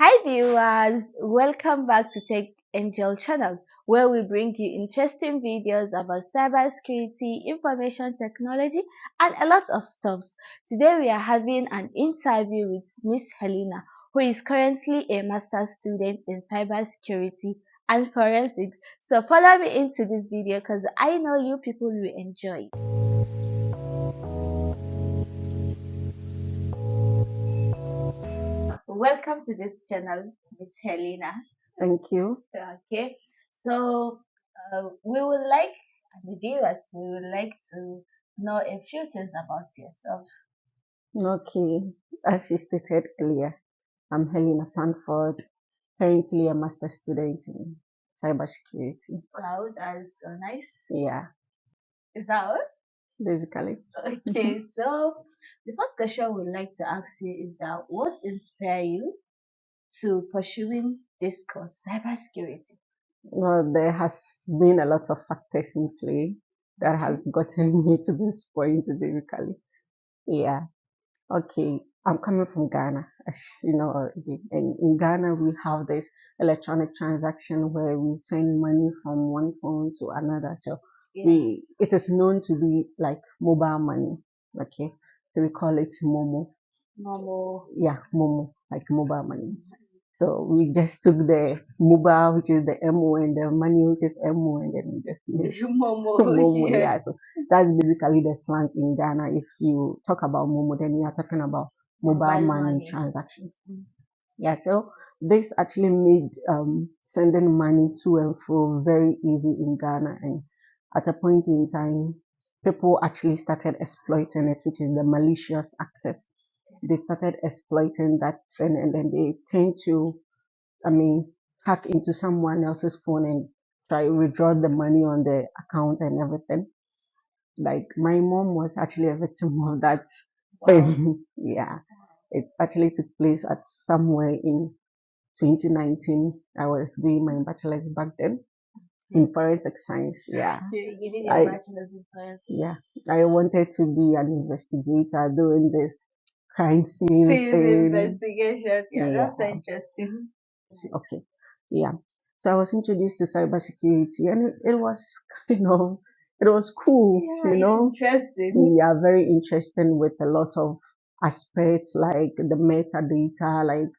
Hi viewers, welcome back to Tech Angel channel where we bring you interesting videos about cybersecurity, information technology and a lot of stuffs. Today we are having an interview with Miss Helina, who is currently a master's student in cybersecurity and forensics. So follow me into this video because I know you people will enjoy it. Welcome to this channel, Miss Helena. Thank you. Okay, so we would like the viewers to know a few things about yourself. Okay, as you stated earlier, I'm Helina Panford, currently a master student in cybersecurity. Wow, that's so nice. Yeah, Is that all? basically. Okay, so the first question we'd like to ask you is that what inspired you to pursuing this course, cybersecurity? Well, there has been a lot of factors in play that has gotten me to this point, basically. Yeah. Okay, I'm coming from Ghana, as you know already. And in Ghana, we have this electronic transaction where we send money from one phone to another. So Yeah, it is known to be like mobile money. Okay, so we call it Momo. Momo. Yeah, Momo, like mobile money. So we just took the mobile, which is the MO, and the money, which is MO, and then we just made Momo, Momo. yeah. Yeah, so that's basically the slang in Ghana. If you talk about Momo, then you are talking about mobile Mobile money money. transactions. Yeah, so this actually made sending money to and fro very easy in Ghana. And at a point in time, people actually started exploiting it, which is the malicious actors. They started exploiting that trend, and then they tend to, I mean, hack into someone else's phone and try to withdraw the money on the account and everything. Like my mom was actually a victim of that thing. Yeah, it actually took place at somewhere in 2019. I was doing my bachelor's back then in forensic science. Yeah, You did your I bachelor's in forensics. yeah I wanted to be an investigator doing this crime scene Field thing. investigation. Yeah, that's so Yeah, interesting. okay, yeah. So I was introduced to cybersecurity, and it was kind of it was cool, Yeah, it's interesting. Yeah, very interesting with a lot of aspects like the metadata, like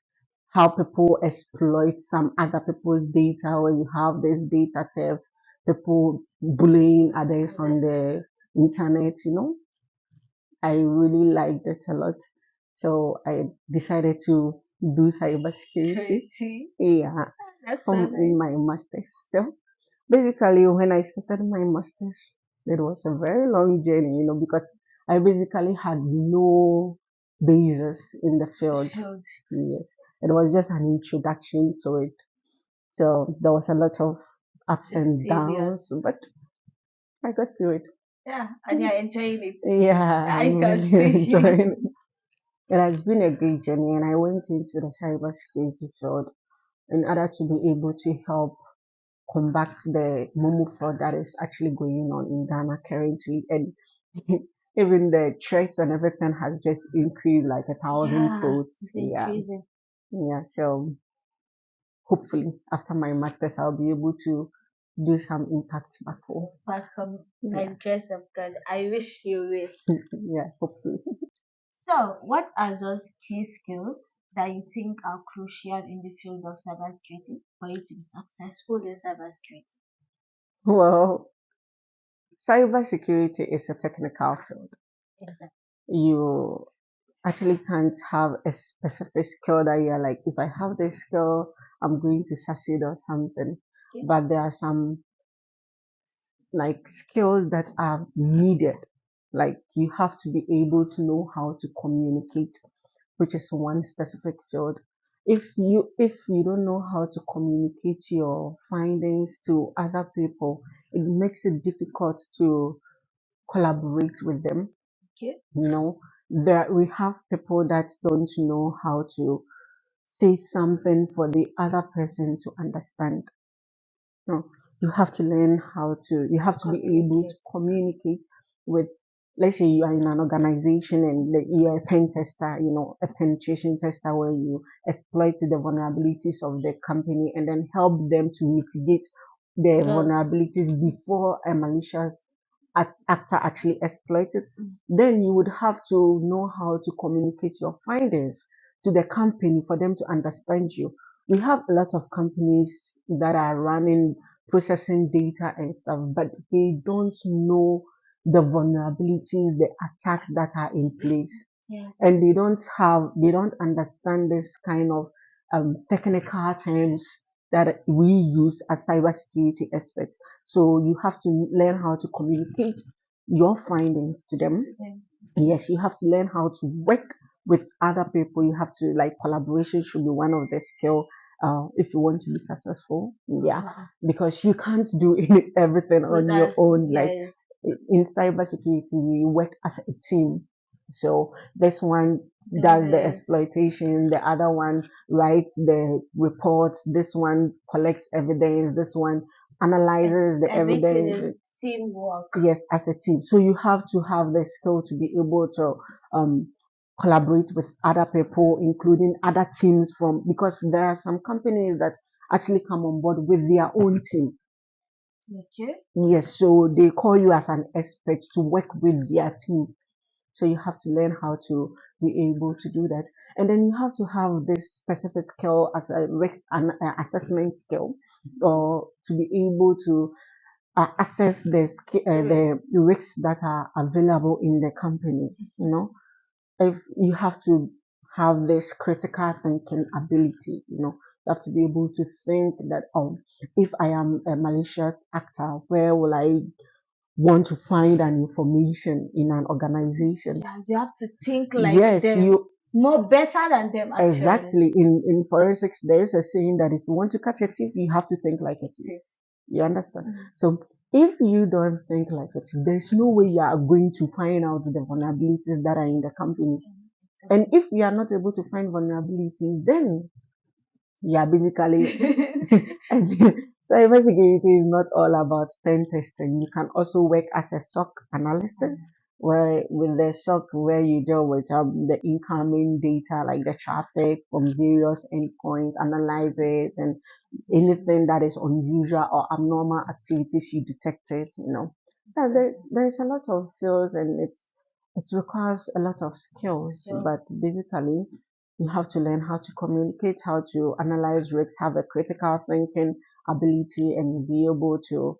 how people exploit some other people's data when you have this data theft, people bullying others on the internet. I really liked it a lot. So I decided to do cybersecurity. Security. Yeah, That's so from nice. in my master's. So basically, when I started my master's, it was a very long journey, because I basically had no basis in the field. Field. Yes, it was just an introduction to it. So there was a lot of ups It's and downs, tedious. but I got through it. Yeah, and you're enjoying it. Yeah, I I'm can really see. enjoying it. It has been a great journey, and I went into the cybersecurity field in order to be able to help combat the Momo fraud that is actually going on in Ghana currently. And even the threats and everything has just increased like a thousand Yeah, folds. it's Yeah. increasing. Yeah. So hopefully after my masters, I'll be able to do some impact back home. Back home, by Yeah. the grace of God. I wish you will. Yeah. Hopefully. So, what are those key skills that you think are crucial in the field of cybersecurity for you to be successful in cybersecurity? Well, cybersecurity is a technical field. Exactly. You actually can't have a specific skill that you're like, if I have this skill, I'm going to succeed or something. Okay. But there are some like skills that are needed. Like you have to be able to know how to communicate, which is one specific field. If you don't know how to communicate your findings to other people, it makes it difficult to collaborate with them. Okay. There we have people that don't know how to say something for the other person to understand. No, you have to learn how to, you have to be able to Communicate. communicate with let's say you are in an organization and you are a pen tester, a penetration tester where you exploit the vulnerabilities of the company and then help them to mitigate the Just vulnerabilities before a malicious actor actually exploits it. Then you would have to know how to communicate your findings to the company for them to understand you. We have a lot of companies that are running processing data and stuff, but they don't know the vulnerabilities, the attacks that are in place, yeah, and they don't understand this kind of technical terms that we use as cybersecurity experts. So you have to learn how to communicate your findings to them. to them. Yes, you have to learn how to work with other people. You have to, like, collaboration should be one of the skill if you want to be successful. Yeah, because you can't do everything With on your us, own. Like, yes, in cybersecurity, we work as a team. So this one do does the this. exploitation, the other one writes the reports, this one collects evidence, this one analyzes the Everything is evidence. teamwork. Yes, as a team. So you have to have the skill to be able to um, collaborate with other people, including other teams from, because there are some companies that actually come on board with their own team. Okay. Yes, so they call you as an expert to work with their team. So you have to learn how to be able to do that. And then you have to have this specific skill as a risk assessment skill, or to be able to assess the risks that are available in the company. If you have to have this critical thinking ability, you have to be able to think that, if I am a malicious actor, where will I want to find an information in an organization? Yeah, you have to think like Yes, them, you more better than them actually. exactly. In forensics, there is a saying that if you want to catch a thief, you have to think like a thief. See. You understand? So if you don't think like it, there's no way you are going to find out the vulnerabilities that are in the company. And if you are not able to find vulnerabilities, then you are basically and cybersecurity is not all about pen testing. You can also work as a SOC analyst, where with the SOC where you deal with the incoming data like the traffic from various endpoints, analyze it, and anything that is unusual or abnormal activities you detect it. Yeah, there's a lot of fields, and it requires a lot of skills. Skills. But basically, you have to learn how to communicate, how to analyze risks, have a critical thinking ability, and be able to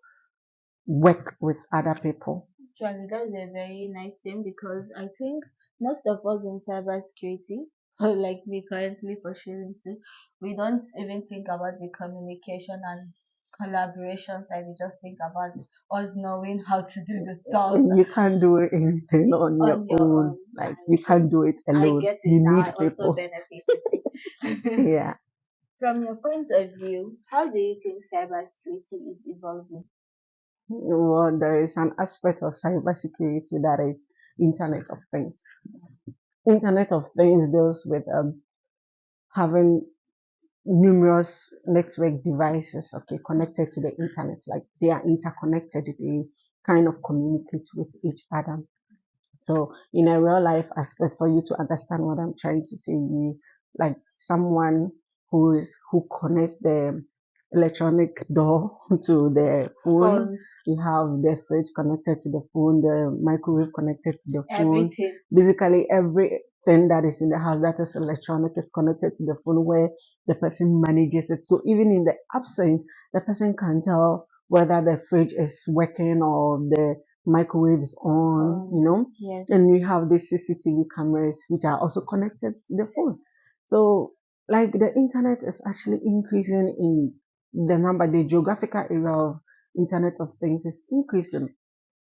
work with other people. Actually, that's a very nice thing because I think most of us in cybersecurity, like me currently pursuing too, we don't even think about the communication and collaboration side. We just think about us knowing how to do the stuff And you can't do anything on your on your own. own. Like, you And can't do it I alone. get it You now. need I also people. benefit to see. Yeah. From your point of view, how do you think cybersecurity is evolving? Well, there is an aspect of cybersecurity that is Internet of Things. Internet of Things deals with having numerous network devices, okay, connected to the internet. Like, they are interconnected, they kind of communicate with each other. So in a real life aspect, for you to understand what I'm trying to say, like someone who connects the electronic door to the phone. Phones, You have the fridge connected to the phone, the microwave connected to the phone. everything. Basically, everything that is in the house that is electronic is connected to the phone, where the person manages it. So even in the absence, the person can tell whether the fridge is working or the microwave is on, Yes. and we have the CCTV cameras which are also connected to the phone. So, like, the internet is actually increasing in the number, the geographical area of Internet of Things is increasing.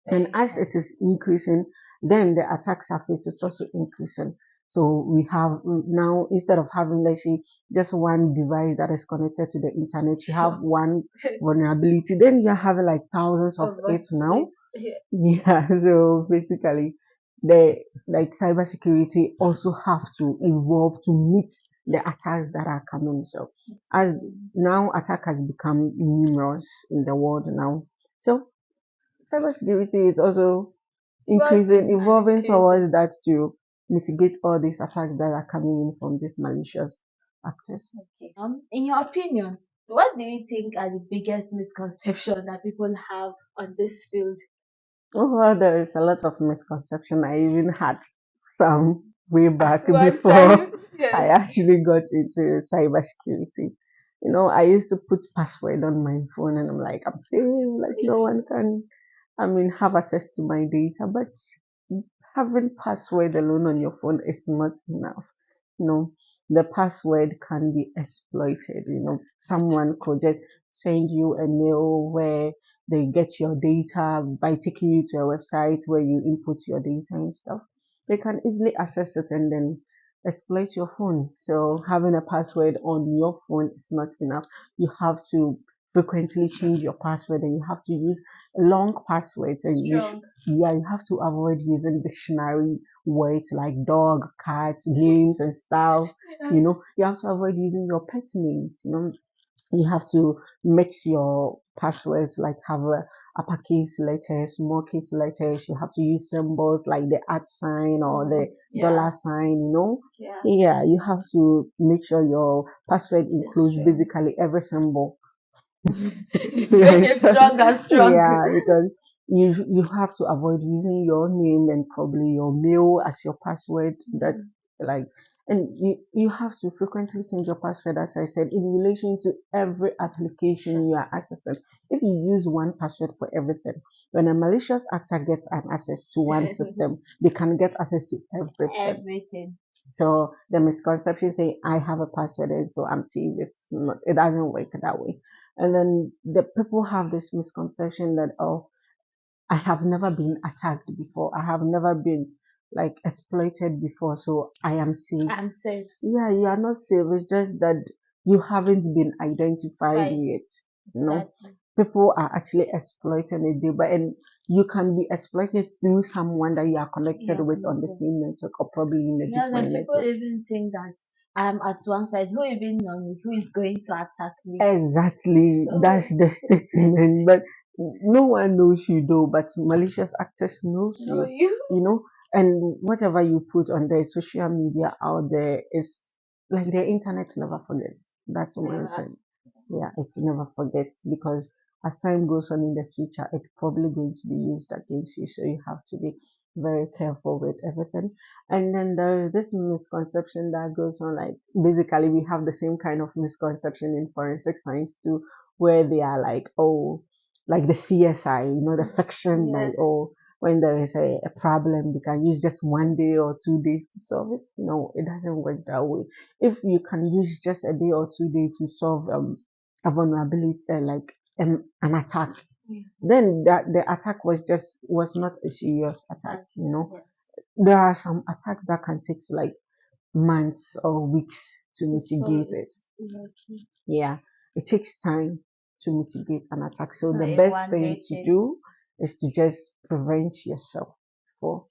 And as it is increasing, then the attack surface is also increasing. So we have now, instead of having, let's say, just one device that is connected to the internet, you have one vulnerability. Then you're having like thousands of Over it now. it. Yeah. So basically, the like cybersecurity also have to evolve to meet the attacks that are coming. So as now attack has become numerous in the world now. So cybersecurity is also increasing, Evolving and evolving increasing. towards that to mitigate all these attacks that are coming in from these malicious actors. Okay. In your opinion, what do you think are the biggest misconceptions that people have on this field? Overall, there is a lot of misconception. I even had some way At back one before time, yes. I actually got into cybersecurity. I used to put password on my phone and I'm like, I'm safe, like no one can, have access to my data. But having password alone on your phone is not enough. you know, the password can be exploited. Someone could just send you a mail where they get your data by taking you to a website where you input your data and stuff. They can easily access it and then exploit your phone. So having a password on your phone is not enough. You have to frequently change your password and you have to use long passwords and Strong. yeah, you have to avoid using dictionary words like dog, cat, names and stuff. You have to avoid using your pet names. You have to mix your passwords like have a uppercase letters, small case letters. You have to use symbols like the at sign or the Yeah. dollar sign. Yeah. Yeah, you have to make sure your password It's includes strong. basically every symbol. Yeah, Very strong and strong. yeah, because you have to avoid using your name and probably your mail as your password. That's like, and you have to frequently change your password, as I said, in relation to every application you are accessing. If you use one password for everything, when a malicious actor gets an access to one system, they can get access to everything. Everything. So the misconception saying I have a password and so I'm safe, it doesn't work that way. And then the people have this misconception that, oh, I have never been attacked before. I have never been like exploited before, so I am safe. I'm safe. Yeah, you are not safe. It's just that you haven't been identified Fine. yet. Exactly. People are actually exploiting it day by, and you can be exploited through someone that you are connected Yeah, with on the connected. same network or probably in a Yeah, then different people network. even think that I'm at one side. Who even know me? Who is going to attack me? Exactly, that's So the statement. But no one knows you though, but malicious actors knows know you, you. you know, and whatever you put on the social media out there is like the internet never forgets. That's It's one never. thing. Yeah, it never forgets because as time goes on in the future, it's probably going to be used against you. So you have to be very careful with everything. And then there is this misconception that goes on like basically we have the same kind of misconception in forensic science too, where they are like, oh, like the CSI, the fiction, like, Yes. oh, when there is a problem, they can use just 1 day or 2 days to solve it. No, it doesn't work that way. If you can use just a day or 2 days to solve a vulnerability, like an attack, Mm. then that the attack was not a serious attack. Yes. There are some attacks that can take like months or weeks to So mitigate it. it's lucky. Yeah, it takes time to mitigate an attack. It's So not the a best one thing day to thing do is to just prevent yourself for,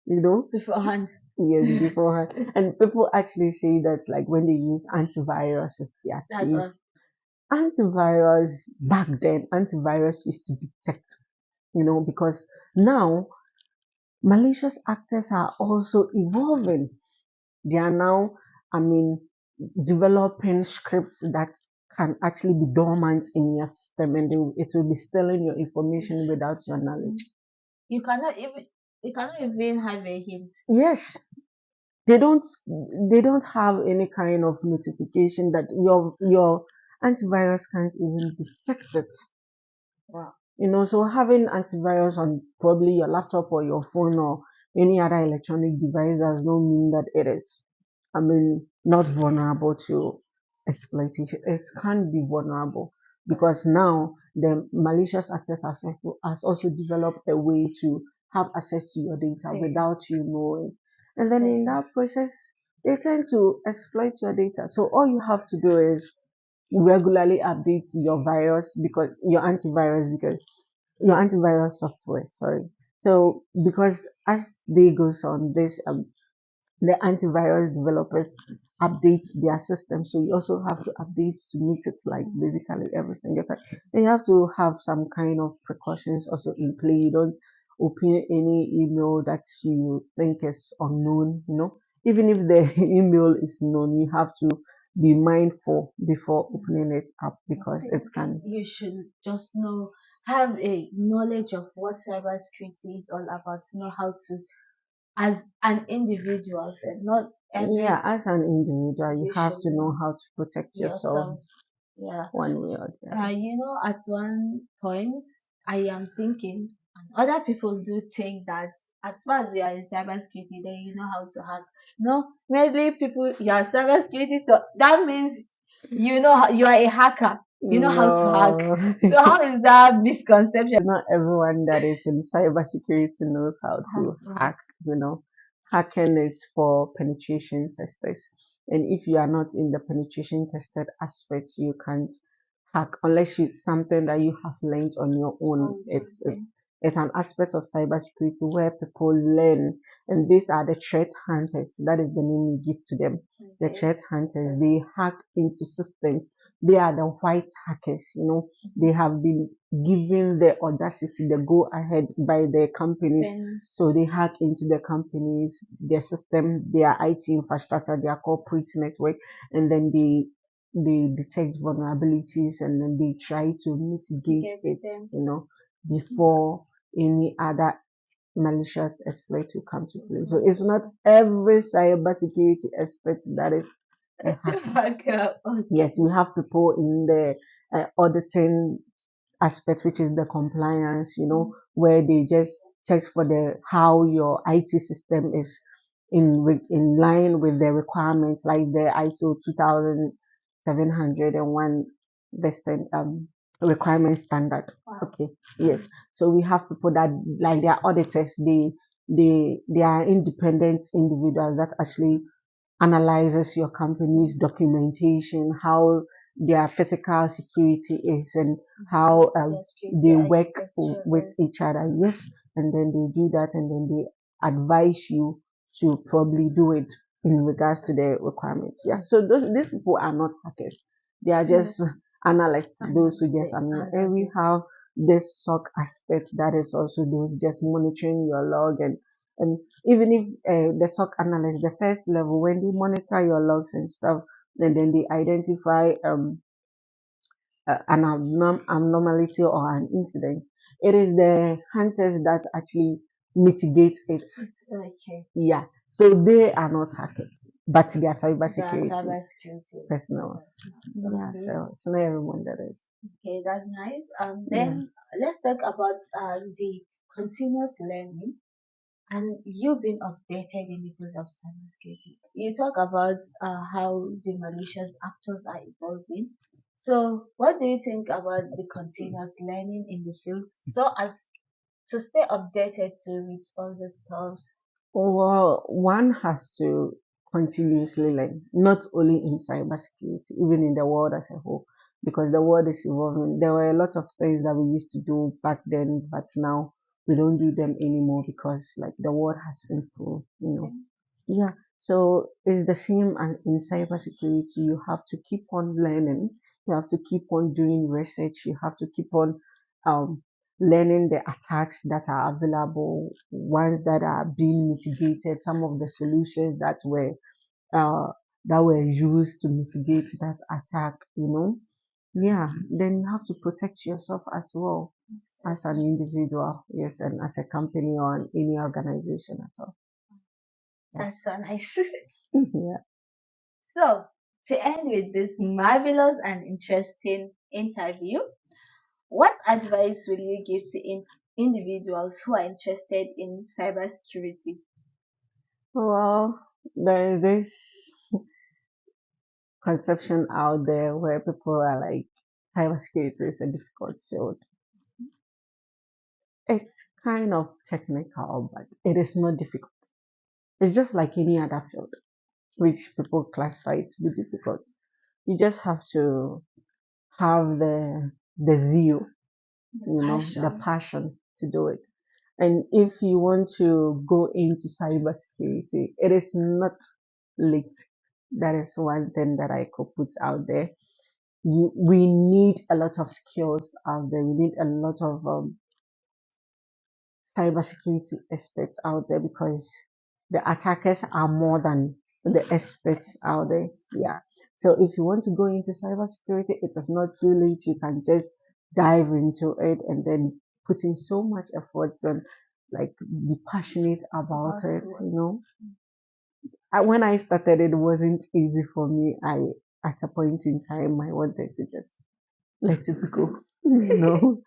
you know, beforehand. years beforehand. And people actually say that like when they use antiviruses, they are That's safe. all. Antivirus back then, antivirus used to detect, because now malicious actors are also evolving. They are now, I mean, developing scripts that can actually be dormant in your system and it will be stealing your information without your Mm. knowledge. You cannot even you cannot even have a hint. Yes, they don't have any kind of notification that your antivirus can't even detect it. Wow. So having antivirus on probably your laptop or your phone or any other electronic device does not mean that it is, not vulnerable to exploitation. It can be vulnerable because now the malicious actors has also developed a way to have access to your data Data. without you knowing. And then in Exactly. that process, they tend to exploit your data. So all you have to do is regularly update your antivirus software, sorry. So because as day goes on, the antivirus developers update their system, so you also have to update to meet it like basically every single time. And you have to have some kind of precautions also in play. You don't open any email that you think is unknown, even if the email is known, you have to be mindful before opening it up I because it think can. you should just know, have a knowledge of what cybersecurity is all about, know how to, as an individual, and not Yeah, every, as an individual, you you have should to know know how to protect yourself yourself. Yeah. one way or the other. At one point, I am thinking, and other people do think that as far as you are in cybersecurity, then you know how to hack. No, mainly people, you are cybersecurity, so that means you are a hacker. You know how to hack. No, So how is that misconception? not everyone that is in cybersecurity knows how How to to hack? hack. Hacking is for penetration testers. And if you are not in the penetration tested aspect, you can't hack unless it's something that you have learned on your own. Oh, It's okay. it's an aspect of cybersecurity where people learn, and these are the threat hunters. That is the name you give to them. The Okay. threat hunters, Just they hack into systems. They are the white hackers. They have been given the audacity, the go ahead by their companies. So things. they hack into the companies, their system, their IT infrastructure, their corporate network, and then they detect vulnerabilities and then they try to mitigate Get it, them. before any other malicious exploit will come to play. So Come it's to not every cybersecurity expert that is a hacker. hacker. Yes, Okay. we have people in the auditing aspect, which is the compliance, where they just check for the how your IT system is in line with the requirements, like the ISO 2701 Western requirement standard. Wow. Okay, yes. So we have people that like they are auditors. They are independent individuals that actually analyzes your company's documentation, how their physical security is, and how Your security they work architecture with is each other. Yes, and then they do that, and then they advise you to probably do it in regards to the requirements. Yeah. So these people are not hackers. They are just analysts. Those who just and we analysts. have this SOC aspect that is also those just monitoring your log and even if the SOC analyst, the first level, when they monitor your logs and stuff, and then they identify an abnormality or an incident, it is the hunters that actually mitigate it. Okay. Yeah, so they are not hackers, but they are The cybersecurity cybersecurity personnel. personnel. Yeah, Okay. so it's not everyone that is. Okay, that's nice. Yeah. Then let's talk about the continuous learning and you being updated in the field of cybersecurity. You talk about how the malicious actors are evolving. So, what do you think about the continuous learning in the field so as to stay updated to with all the stuff? Well, one has to continuously learn, not only in cybersecurity, even in the world as a whole, because the world is evolving. There were a lot of things that we used to do back then, but now we don't do them anymore because like the world has improved. Yeah, so it's the same as in cybersecurity. You have to keep on learning. You have to keep on doing research. You have to keep on um, learning the attacks that are available, ones that are being mitigated, some of the solutions uh, that were used to mitigate that attack. Yeah, then you have to protect yourself as well as an Exactly. individual, yes, and as a company or any organization at all. Yeah. That's so nice. Yeah. So, to end with this marvelous and interesting interview, what advice will you give to individuals who are interested in cybersecurity? Well, there is this conception out there where people are like, cybersecurity is a difficult field. It's kind of technical, but it is not difficult. It's just like any other field, which people classify it to be difficult. You just have to have the zeal, The the passion. passion to do it. And if you want to go into cybersecurity, it is not late. That is one thing that I could put out there. We need a lot of skills out there. We need a lot of cybersecurity experts out there because the attackers are more than the experts out there. Experts. Yeah. So if you want to go into cybersecurity, it is not too late. You can just dive into it and then put in so much efforts and like be passionate about About it, you what? know. When I started, it wasn't easy for me. At a point in time, I wanted to just let it go, you know.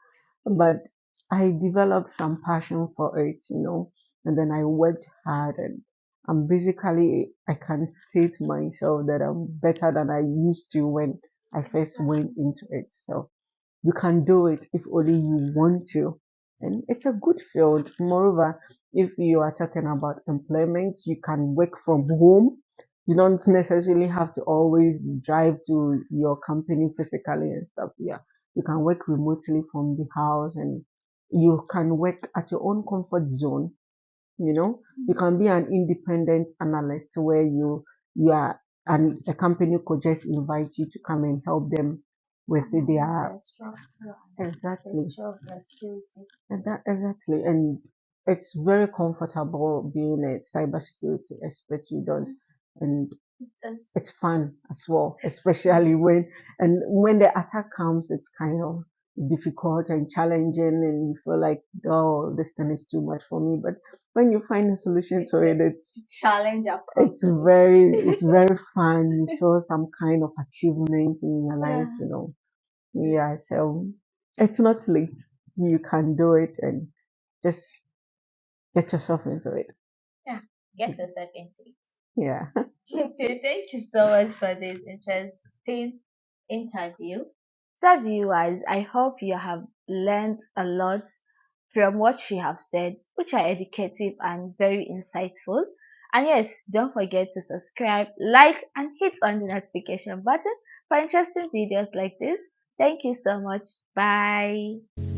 But I developed some passion for it, you know, and then I worked hard and I'm basically, I can say to myself that I'm better than I used to when I first went into it. So you can do it if only you want to. And it's a good field. Moreover, if you are talking about employment, you can work from home. You don't necessarily have to always drive to your company physically and stuff. Yeah, you can work remotely from the house and you can work at your own comfort zone. You know, you can be an independent analyst where you are, and a company could just invite you to come and help them with their exactly. Picture of the security. And that exactly, and it's very comfortable being a cybersecurity expert. You don't, and Yes. it's fun as well, especially when the attack comes, it's kind of difficult and challenging, and you feel like, oh, this thing is too much for me. But when you find a solution It's to a it, challenge it's accomplished. very fun. You feel some kind of achievement in your life, Yeah. you know. Yeah, so it's not late. You can do it and just get yourself into it. Yeah. Get yourself into it. Yeah. Okay, thank you so much for this interesting interview. So viewers, I hope you have learned a lot from what she have said, which are educative and very insightful. And yes, don't forget to subscribe, like, and hit on the notification button for interesting videos like this. Thank you so much. Bye.